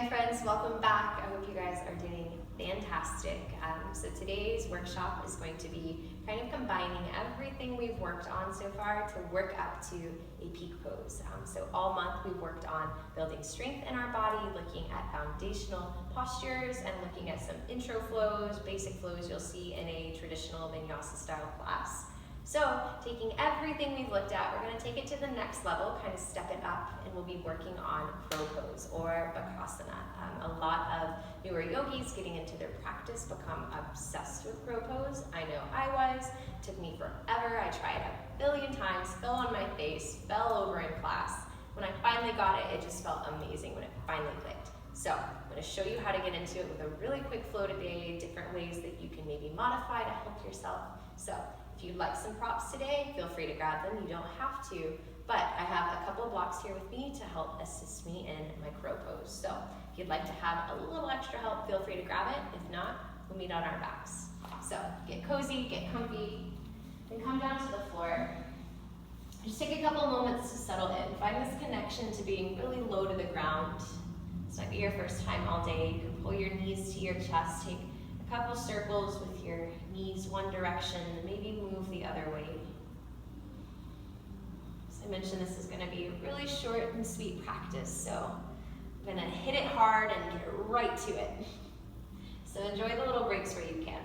my friends, welcome back. I hope you guys are doing fantastic. So today's workshop is going to be kind of combining everything we've worked on so far to work up to a peak pose. So all month we've worked on building strength in our body, looking at foundational postures, and looking at some intro flows, basic flows you'll see in a traditional vinyasa style class. So taking everything we've looked at, we're going to take it to the next level, kind of step it up, and we'll be working on crow pose or bakasana. A lot of newer yogis getting into their practice become obsessed with crow pose. I know I was. It took me forever. I tried a billion times, fell on my face, fell over in class. When I finally got it, it just felt amazing when it finally clicked. So I'm going to show you how to get into it with a really quick flow today, different ways that you can maybe modify to help yourself. So if you'd like some props today, feel free to grab them. You don't have to, but I have a couple blocks here with me to help assist me in my crow pose. So if you'd like to have a little extra help, feel free to grab it. If not, we'll meet on our backs. So get cozy, get comfy, and come down to the floor. Just take a couple moments to settle in. Find this connection to being really low to the ground. This might be your first time all day. You can pull your knees to your chest, take a couple circles with your knees one direction, and maybe move the other way. As I mentioned, this is going to be a really short and sweet practice, so I'm going to hit it hard and get right to it. So enjoy the little breaks where you can.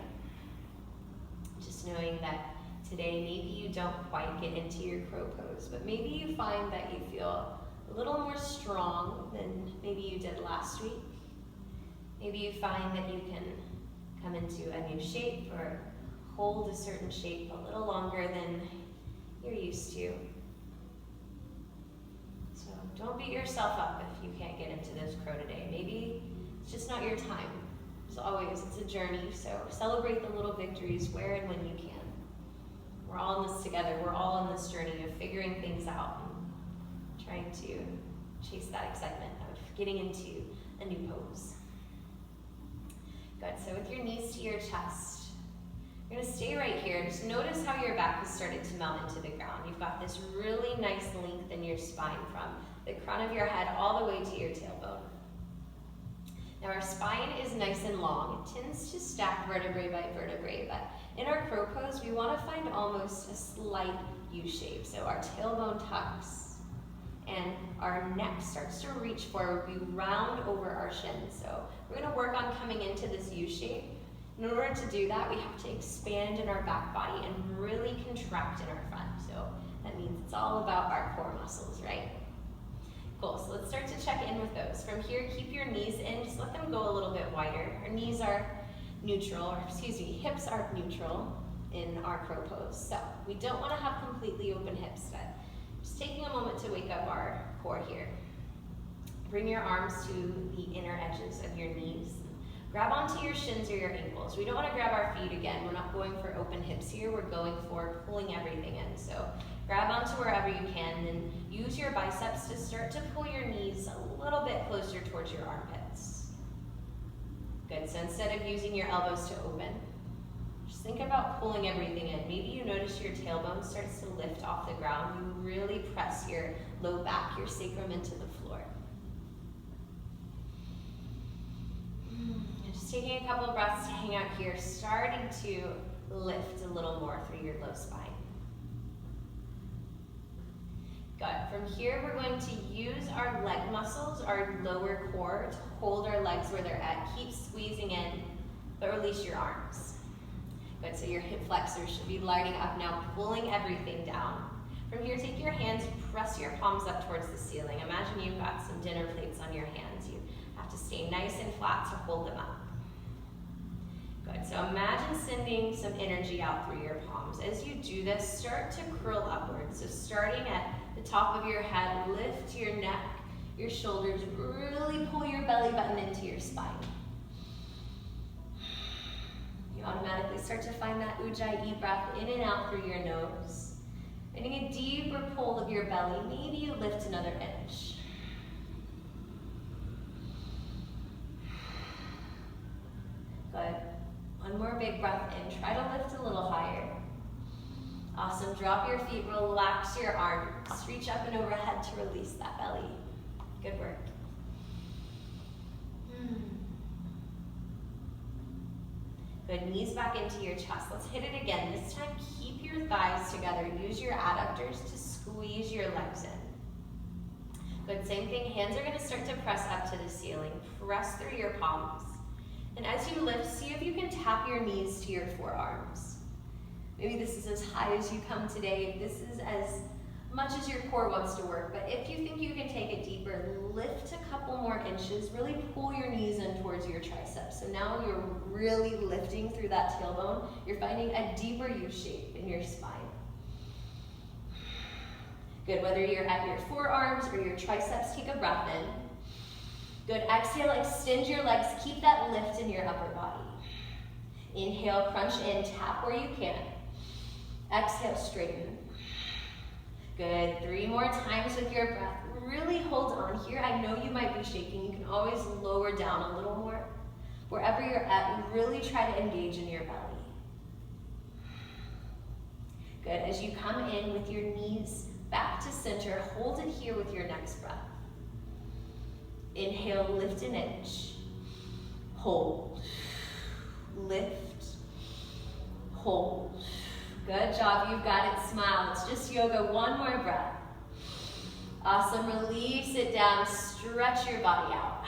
Just knowing that today maybe you don't quite get into your crow pose, but maybe you find that you feel a little more strong than maybe you did last week. Maybe you find that you can come into a new shape or hold a certain shape a little longer than you're used to. So don't beat yourself up if you can't get into this crow today. Maybe it's just not your time. As always, it's a journey, so celebrate the little victories where and when you can. We're all in this together. We're all on this journey of figuring things out and trying to chase that excitement of getting into a new pose. Good, so with your knees to your chest, you're gonna stay right here. Just notice how your back has started to melt into the ground. You've got this really nice length in your spine from the crown of your head all the way to your tailbone. Now our spine is nice and long. It tends to stack vertebrae by vertebrae, but in our crow pose, we wanna find almost a slight U shape. So our tailbone tucks, and our neck starts to reach forward. We round over our shins. So we're going to work on coming into this U shape. In order to do that, we have to expand in our back body and really contract in our front. So that means it's all about our core muscles, right? Cool, so let's start to check in with those. From here, keep your knees in, just let them go a little bit wider. Our knees are neutral, or excuse me, hips are neutral in our crow pose. So we don't want to have completely open hips, but just taking a moment to wake up our core here. Bring your arms to the inner edges of your knees. Grab onto your shins or your ankles. We don't want to grab our feet again. We're not going for open hips here. We're going for pulling everything in. So grab onto wherever you can and use your biceps to start to pull your knees a little bit closer towards your armpits. Good, so instead of using your elbows to open, just think about pulling everything in. Maybe you notice your tailbone starts to lift off the ground. You really press your low back, your sacrum into the floor. And just taking a couple breaths to hang out here, starting to lift a little more through your low spine. Good. From here, we're going to use our leg muscles, our lower core, to hold our legs where they're at. Keep squeezing in, but release your arms. Good, so your hip flexors should be lighting up now, pulling everything down. From here, take your hands, press your palms up towards the ceiling. Imagine you've got some dinner plates on your hands. You have to stay nice and flat to hold them up. Good, so imagine sending some energy out through your palms. As you do this, start to curl upwards. So starting at the top of your head, lift your neck, your shoulders, really pull your belly button into your spine. You automatically start to find that ujjayi breath in and out through your nose. Getting a deeper pull of your belly. Maybe you lift another inch. Good. One more big breath in. Try to lift a little higher. Awesome. Drop your feet. Relax your arms. Reach up and overhead to release that belly. Good work. Good, knees back into your chest. Let's hit it again. This time, keep your thighs together. Use your adductors to squeeze your legs in. Good, same thing. Hands are gonna start to press up to the ceiling. Press through your palms. And as you lift, see if you can tap your knees to your forearms. Maybe this is as high as you come today. This is as much as your core wants to work, but if you think you can take it deeper, lift a couple more inches, really pull your knees in towards your triceps. So now you're really lifting through that tailbone. You're finding a deeper U shape in your spine. Good, whether you're at your forearms or your triceps, take a breath in. Good, exhale, extend your legs, keep that lift in your upper body. Inhale, crunch in, tap where you can. Exhale, straighten. Good, 3 more times with your breath. Really hold on here. I know you might be shaking. You can always lower down a little more. Wherever you're at, really try to engage in your belly. Good, as you come in with your knees back to center, hold it here with your next breath. Inhale, lift an inch. Hold. Lift. Hold. Good job, you've got it, smile. It's just yoga, 1 more breath. Awesome, release it down, stretch your body out.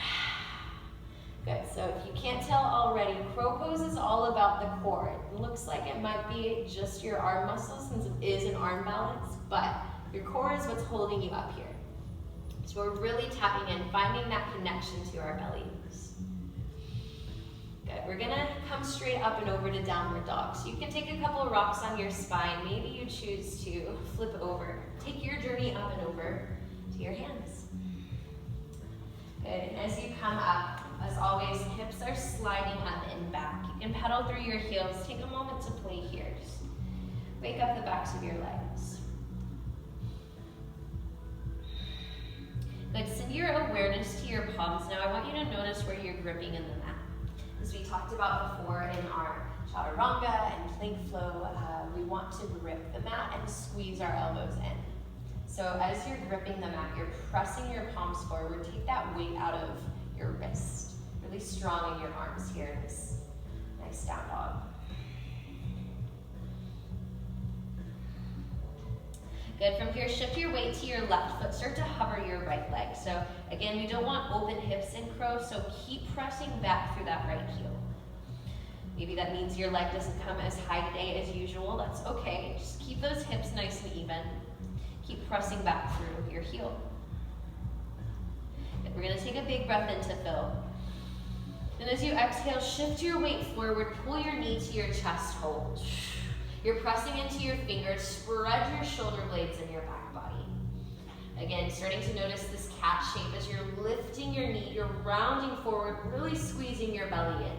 Good, so if you can't tell already, crow pose is all about the core. It looks like it might be just your arm muscles since it is an arm balance, but your core is what's holding you up here. So we're really tapping in, finding that connection to our bellies. Good, we're gonna come straight up and over to downward dog. So you can take a couple of rocks on your spine. Maybe you choose to flip over. Take your journey up and over to your hands. Good, and as you come up, as always, hips are sliding up and back. You can pedal through your heels. Take a moment to play here. Just wake up the backs of your legs. Good, send your awareness to your palms. Now I want you to notice where you're gripping in the mat. As we talked about before in our chaturanga and plank flow, we want to grip the mat and squeeze our elbows in. So as you're gripping the mat, you're pressing your palms forward. Take that weight out of your wrist. Really strong in your arms here in this nice down dog. Good, from here, shift your weight to your left foot. Start to hover your right leg. So again, we don't want open hips in crow, so keep pressing back through that right heel. Maybe that means your leg doesn't come as high today as usual. That's okay. Just keep those hips nice and even. Keep pressing back through your heel. Good, we're gonna take a big breath in to fill. And as you exhale, shift your weight forward, pull your knee to your chest, hold. You're pressing into your fingers, spread your shoulder blades in your back body. Again, starting to notice this cat shape as you're lifting your knee, you're rounding forward, really squeezing your belly in.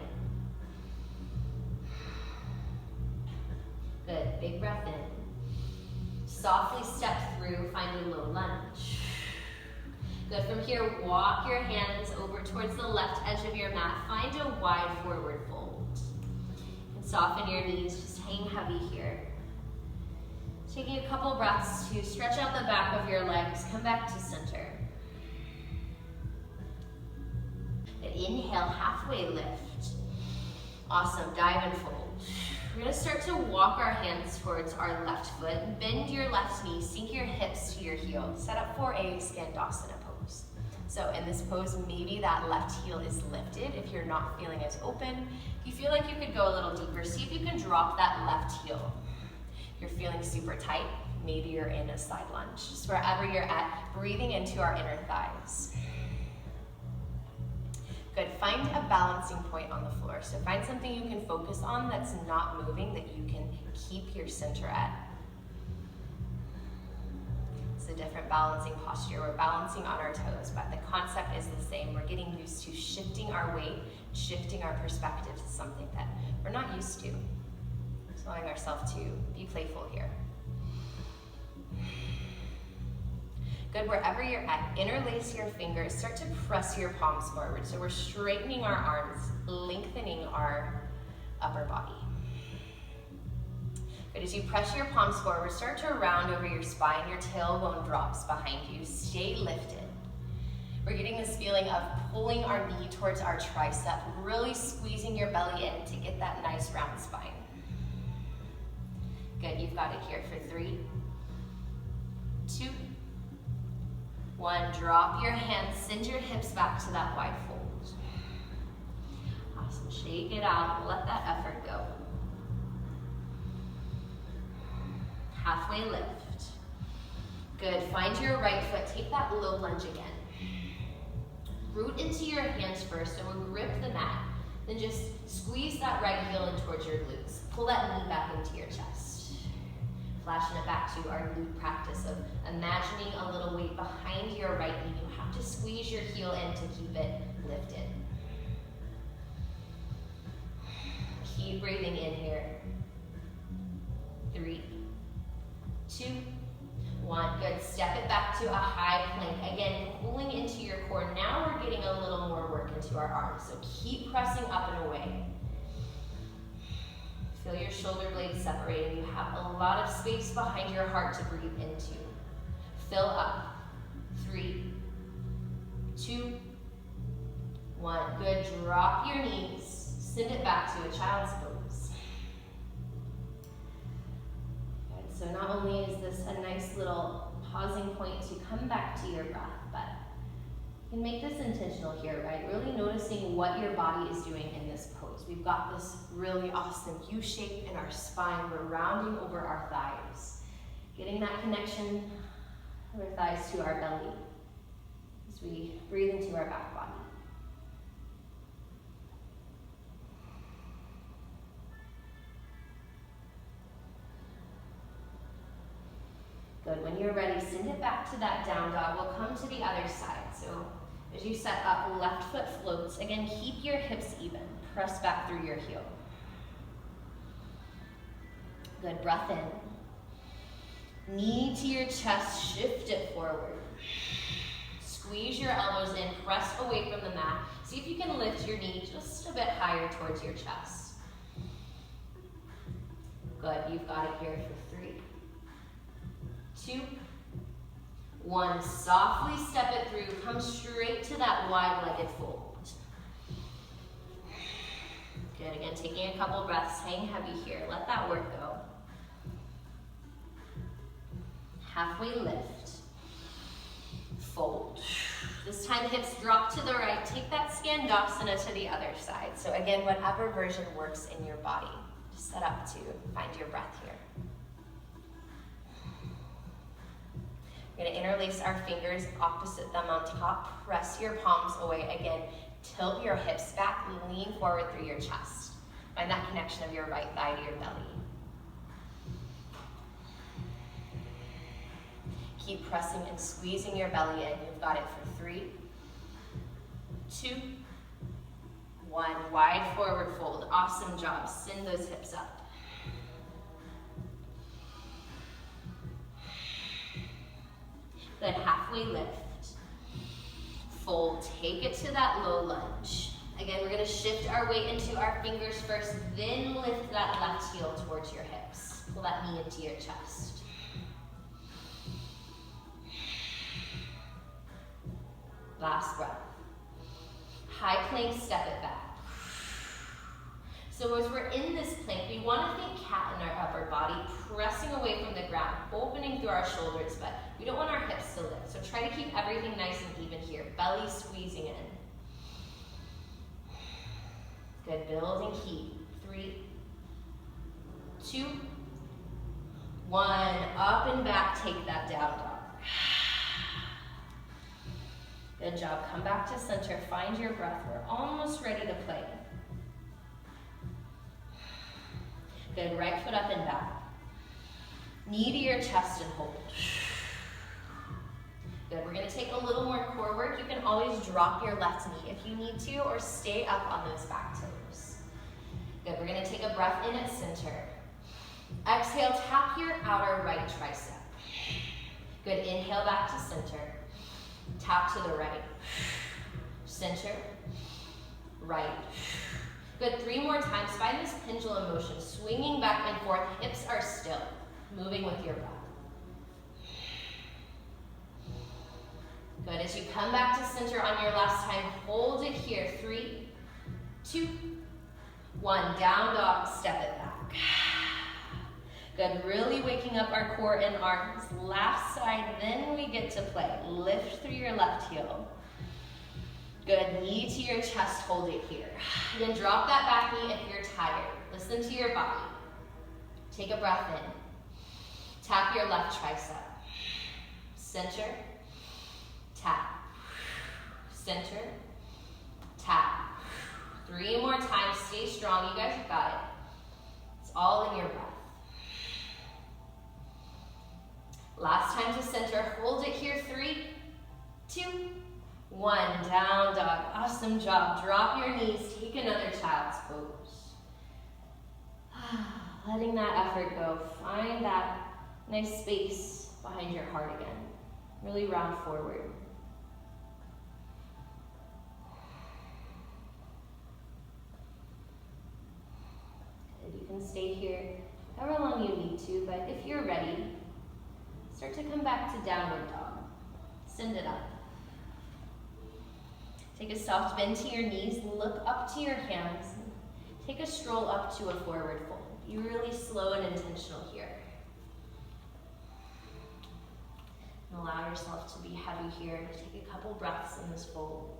Good, big breath in. Softly step through, find a low lunge. Good, from here, walk your hands over towards the left edge of your mat. Find a wide forward fold. And soften your knees, just hang heavy here. Taking a couple breaths to stretch out the back of your legs, come back to center. And inhale, halfway lift. Awesome, dive and fold. We're gonna start to walk our hands towards our left foot. Bend your left knee, sink your hips to your heel. Set up for a Skandasana pose. So in this pose, maybe that left heel is lifted if you're not feeling as open. If you feel like you could go a little deeper, see if you can drop that left heel. If you're feeling super tight, maybe you're in a side lunge. Just wherever you're at, breathing into our inner thighs. Good, find a balancing point on the floor. So find something you can focus on that's not moving, that you can keep your center at. It's a different balancing posture. We're balancing on our toes, but the concept is the same. We're getting used to shifting our weight, shifting our perspective to something that we're not used to. Just allowing ourselves to be playful here. Good, wherever you're at, interlace your fingers, start to press your palms forward. So we're straightening our arms, lengthening our upper body. Good, as you press your palms forward, start to round over your spine, your tailbone drops behind you, stay lifted. We're getting this feeling of pulling our knee towards our tricep, really squeezing your belly in to get that nice round spine. Good, you've got it here for 3, 2, 1. Drop your hands, send your hips back to that wide fold. Awesome, shake it out, let that effort go. Halfway lift. Good, find your right foot, take that low lunge again. Root into your hands first, so we'll grip the mat. Then just squeeze that right heel in towards your glutes. Pull that knee back into your chest. Flashing it back to our glute practice of imagining a little weight behind your right knee. You have to squeeze your heel in to keep it lifted. Keep breathing in here. 3, 2, 1. Good. Step it back to a high plank. Again, pulling into your core. Now we're getting a little more work into our arms. So keep pressing up and away. Feel your shoulder blades separating. You have a lot of space behind your heart to breathe into. Fill up. 3, 2, 1. Good. Drop your knees. Send it back to a child's pose. Good. So not only is this a nice little pausing point to come back to your breath, but you can make this intentional here, right? Really noticing what your body is doing in this pose. We've got this really awesome U shape in our spine. We're rounding over our thighs, getting that connection of our thighs to our belly as we breathe into our back body. Good, when you're ready, send it back to that down dog. We'll come to the other side. So as you set up, left foot floats. Again, keep your hips even. Press back through your heel. Good, breath in. Knee to your chest, shift it forward. Squeeze your elbows in, press away from the mat. See if you can lift your knee just a bit higher towards your chest. Good, you've got it here for 3, 2, 1. Softly step it through. Come straight to that wide-legged fold. Good. Again, taking a couple breaths. Hang heavy here. Let that work go. Halfway lift. Fold. This time hips drop to the right. Take that Skandasana to the other side. So again, whatever version works in your body. Just set up to find your breath here. We're going to interlace our fingers, opposite thumb on top. Press your palms away. Again, tilt your hips back, lean forward through your chest. Find that connection of your right thigh to your belly. Keep pressing and squeezing your belly in. You've got it for 3, 2, 1. Wide forward fold. Awesome job. Send those hips up. Good, halfway lift. Fold, take it to that low lunge. Again, we're gonna shift our weight into our fingers first, then lift that left heel towards your hips. Pull that knee into your chest. Last breath. High plank, step it back. So as we're in this plank, we want to think cat in our upper body, pressing away from the ground, opening through our shoulders, but we don't want our hips to lift. So try to keep everything nice and even here. Belly squeezing in. Good, build and keep. 3, 2, 1. Up and back, take that down dog. Good job, come back to center, find your breath. We're almost ready to play. Good, right foot up and back. Knee to your chest and hold. Good, we're gonna take a little more core work. You can always drop your left knee if you need to, or stay up on those back toes. Good, we're gonna take a breath in at center. Exhale, tap your outer right tricep. Good, inhale back to center. Tap to the right. Center, right. Good, 3 more times. Find this pendulum motion, swinging back and forth. Hips are still, moving with your breath. Good, as you come back to center on your last time, hold it here. 3, 2, 1. Down dog, step it back. Good, really waking up our core and arms. Last side, then we get to play. Lift through your left heel. Good, knee to your chest, hold it here. Then drop that back knee if you're tired. Listen to your body. Take a breath in. Tap your left tricep. Center, tap. Center, tap. 3 more times, stay strong, you guys have got it. It's all in your breath. Last time to center, hold it here. 3, 2, 1, down dog, awesome job. Drop your knees, take another child's pose. Letting that effort go, find that nice space behind your heart again. Really round forward. Good. You can stay here however long you need to, but if you're ready, start to come back to downward dog. Send it up. Take a soft bend to your knees, look up to your hands. Take a stroll up to a forward fold. Be really slow and intentional here. And allow yourself to be heavy here. Take a couple breaths in this fold.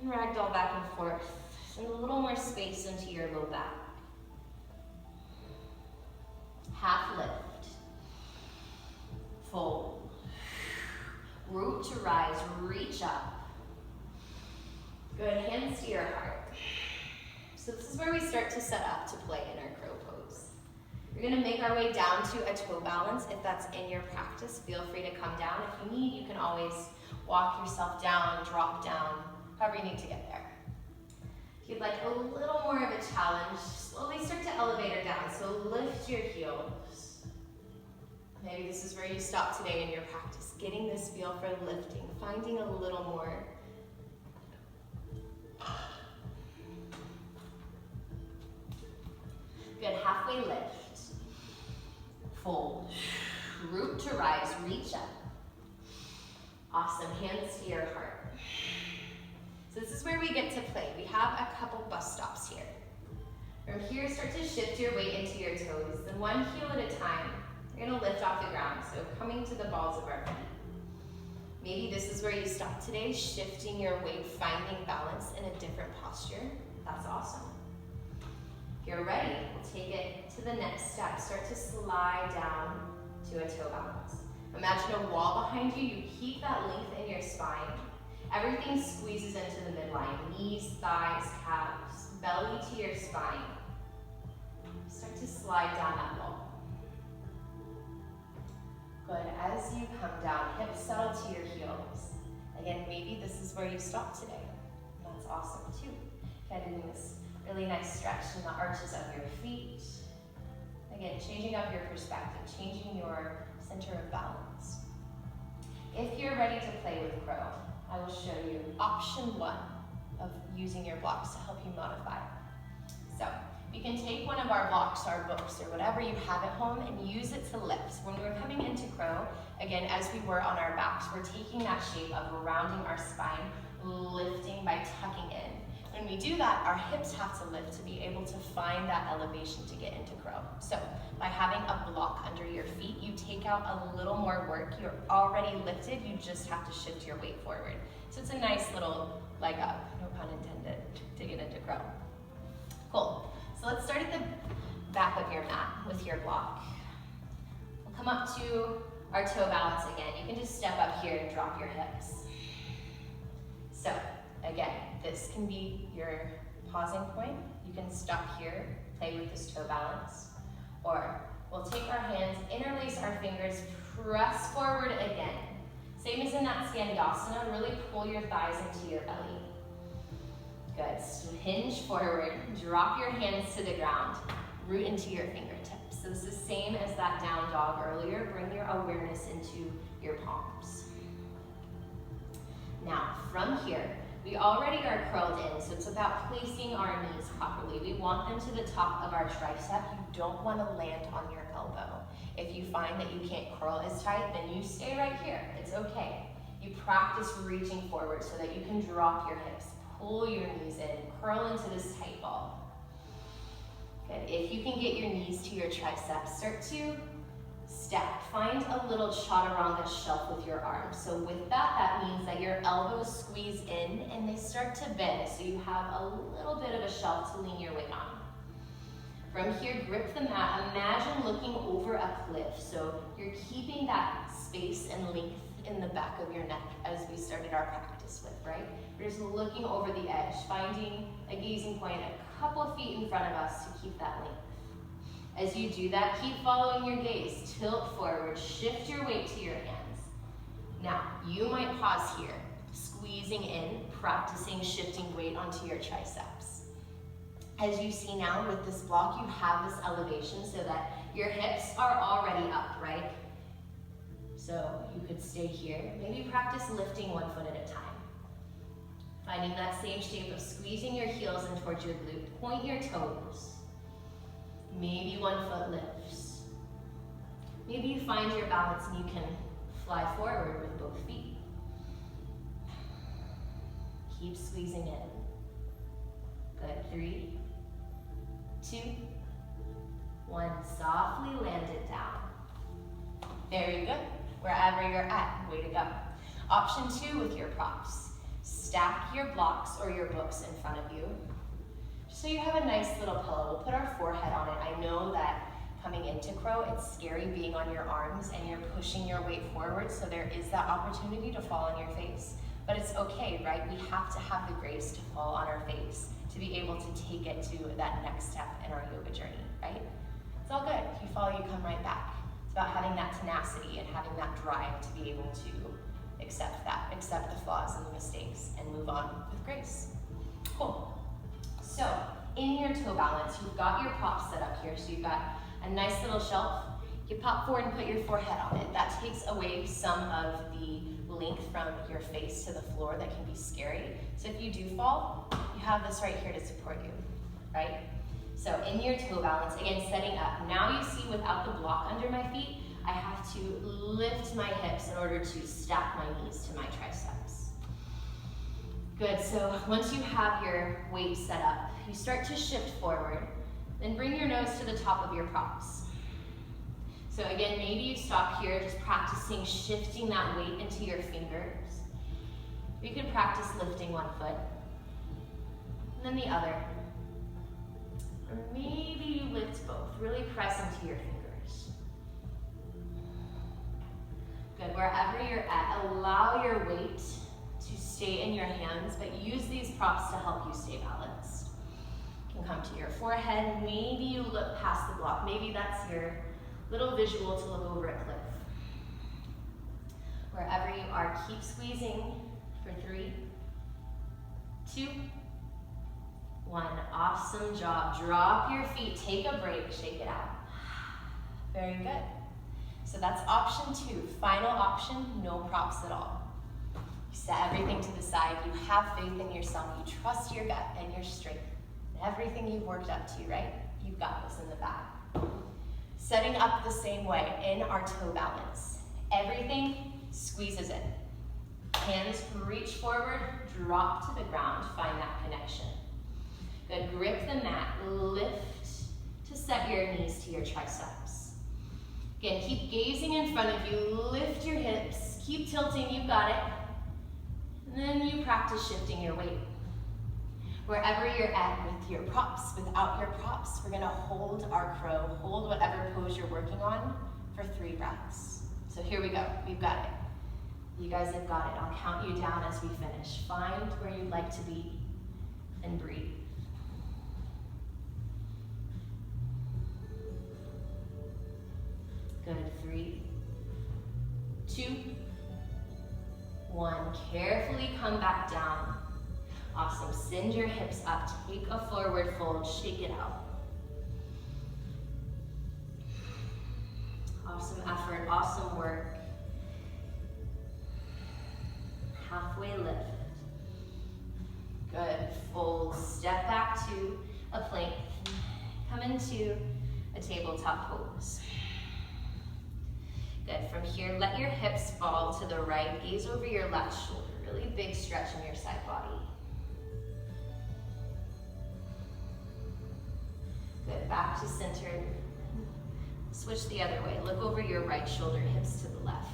And ragdoll back and forth. Send a little more space into your low back. Half lift. Fold. Root to rise, reach up. Good, hands to your heart. So this is where we start to set up to play in our crow pose. We're gonna make our way down to a toe balance. If that's in your practice, feel free to come down. If you need, you can always walk yourself down, drop down, however you need to get there. If you'd like a little more of a challenge, slowly start to elevate her down. So lift your heels. Maybe this is where you stop today in your practice, getting this feel for lifting, finding a little more. Good, halfway lift. Fold. Root to rise, reach up. Awesome, hands to your heart. So this is where we get to play. We have a couple bus stops here. From here, start to shift your weight into your toes. Then one heel at a time, you're gonna lift off the ground. So coming to the balls of our feet. Maybe this is where you stop today, shifting your weight, finding balance in a different posture. That's awesome. If you're ready, we'll take it to the next step. Start to slide down to a toe balance. Imagine a wall behind you. You keep that length in your spine. Everything squeezes into the midline. Knees, thighs, calves, belly to your spine. Start to slide down that wall. Good, as you come down, hips settle to your heels. Again, maybe this is where you stop today. That's awesome too. Getting this really nice stretch in the arches of your feet. Again, changing up your perspective, changing your center of balance. If you're ready to play with crow, I will show you option 1 of using your blocks to help you modify. So you can take one of our blocks, our books, or whatever you have at home and use it to lift. So when we're coming into crow, again, as we were on our backs, we're taking that shape of rounding our spine, lifting by tucking in. When we do that, our hips have to lift to be able to find that elevation to get into crow. So by having a block under your feet, you take out a little more work. You're already lifted, you just have to shift your weight forward. So it's a nice little leg up, no pun intended, to get into crow. Cool. So let's start at the back of your mat with your block. We'll come up to our toe balance again. You can just step up here and drop your hips. So again, this can be your pausing point. You can stop here, play with this toe balance. Or we'll take our hands, interlace our fingers, press forward again. Same as in that Skandyasana, really pull your thighs into your belly. Good, so hinge forward, drop your hands to the ground, root into your fingertips. So this is the same as that down dog earlier. Bring your awareness into your palms. Now, from here, we already are curled in, so it's about placing our knees properly. We want them to the top of our tricep. You don't want to land on your elbow. If you find that you can't curl as tight, then you stay right here. It's okay. You You practice reaching forward so that you can drop your hips, pull your knees in, curl into this tight ball. Good. If you can get your knees to your triceps, start to stack. Find a little chaturanga shelf with your arms. So with that, that means that your elbows squeeze in and they start to bend. So you have a little bit of a shelf to lean your weight on. From here, grip the mat. Imagine looking over a cliff. So you're keeping that space and length in the back of your neck as we started our practice with, right? We're just looking over the edge, finding a gazing point a couple of feet in front of us to keep that length. As you do that, keep following your gaze. Tilt forward, shift your weight to your hands. Now, you might pause here, squeezing in, practicing shifting weight onto your triceps. As you see now with this block, you have this elevation so that your hips are already up, right? So you could stay here. Maybe practice lifting one foot at a time. Finding that same shape of squeezing your heels in towards your glute. Point your toes. Maybe one foot lifts. Maybe you find your balance and you can fly forward with both feet. Keep squeezing in. Good, 3, 2, 1. Softly land it down. Very good. Wherever you're at, way to go. Option 2 with your props. Stack your blocks or your books in front of you, just so you have a nice little pillow. We'll put our forehead on it. I know that coming into crow, it's scary being on your arms and you're pushing your weight forward, so there is that opportunity to fall on your face. But it's okay, right? We have to have the grace to fall on our face to be able to take it to that next step in our yoga journey, right? It's all good. If you fall, you come right back. It's about having that tenacity and having that drive to be able to accept the flaws and the mistakes, and move on with grace. Cool. So in your toe balance, you've got your props set up here. So you've got a nice little shelf. You pop forward and put your forehead on it. That takes away some of the length from your face to the floor that can be scary. So if you do fall, you have this right here to support you, right? So in your toe balance, again, setting up. Now you see without the block under my feet, I have to lift my hips in order to stack my knees to my triceps. Good, so once you have your weight set up, you start to shift forward, then bring your nose to the top of your props. So again, maybe you stop here, just practicing shifting that weight into your fingers. You can practice lifting one foot, and then the other. Or maybe you lift both, really press into your fingers. Good, wherever you're at, allow your weight to stay in your hands, but use these props to help you stay balanced. You can come to your forehead, maybe you look past the block. Maybe that's your little visual to look over a cliff. Wherever you are, keep squeezing for 3, 2, 1. Awesome job. Drop your feet, take a break, shake it out. Very good. So that's option 2. Final option, no props at all. You set everything to the side. You have faith in yourself. You trust your gut and your strength. Everything you've worked up to, right? You've got this in the bag. Setting up the same way in our toe balance. Everything squeezes in. Hands reach forward, drop to the ground, find that connection. Good, grip the mat, lift to set your knees to your triceps. Again, keep gazing in front of you, lift your hips, keep tilting, you've got it. And then you practice shifting your weight. Wherever you're at with your props, without your props, we're gonna hold our crow, hold whatever pose you're working on for 3 breaths. So here we go, we've got it. You guys have got it. I'll count you down as we finish. Find where you'd like to be and breathe. Good, 3, 2, 1. Carefully come back down. Awesome, send your hips up, take a forward fold, shake it out. Awesome effort, awesome work. Halfway lift. Good, fold, step back to a plank. Come into a tabletop pose. Good. From here, let your hips fall to the right. Gaze over your left shoulder. Really big stretch in your side body. Good. Back to center. Switch the other way. Look over your right shoulder, hips to the left.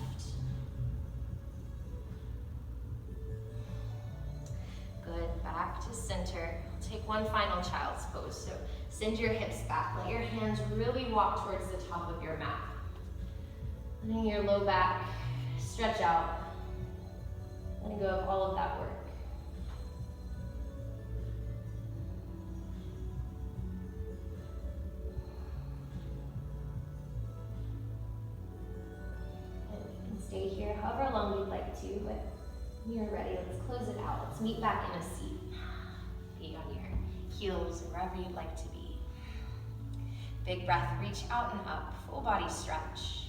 Good. Back to center. Take one final child's pose. So send your hips back. Let your hands really walk towards the top of your mat. Letting your low back stretch out. Letting go of all of that work. And you can stay here however long you'd like to, but when you're ready, let's close it out. Let's meet back in a seat. Feet on your heels, wherever you'd like to be. Big breath, reach out and up, full body stretch.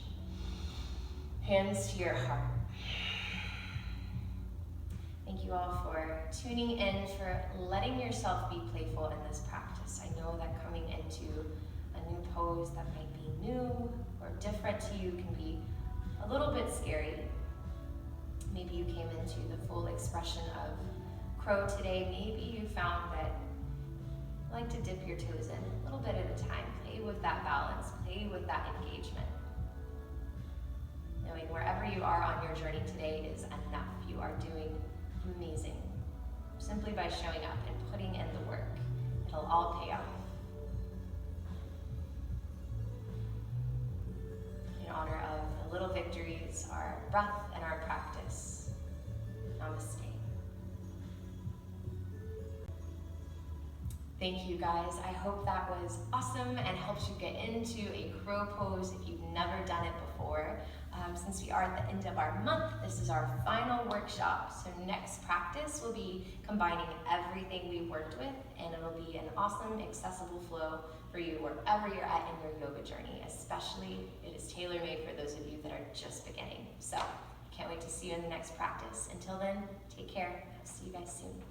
Hands to your heart. Thank you all for tuning in, for letting yourself be playful in this practice. I know that coming into a new pose that might be new or different to you can be a little bit scary. Maybe you came into the full expression of crow today. Maybe you found that you like to dip your toes in a little bit at a time. Play with that balance, play with that engagement. Knowing wherever you are on your journey today is enough. You are doing amazing. Simply by showing up and putting in the work, it'll all pay off. In honor of the little victories, our breath and our practice. Namaste. Thank you guys. I hope that was awesome and helps you get into a crow pose if you've never done it before. Since we are at the end of our month, this is our final workshop. So next practice will be combining everything we've worked with, and it'll be an awesome, accessible flow for you wherever you're at in your yoga journey. Especially, it is tailor-made for those of you that are just beginning. So can't wait to see you in the next practice. Until then, take care. See you guys soon.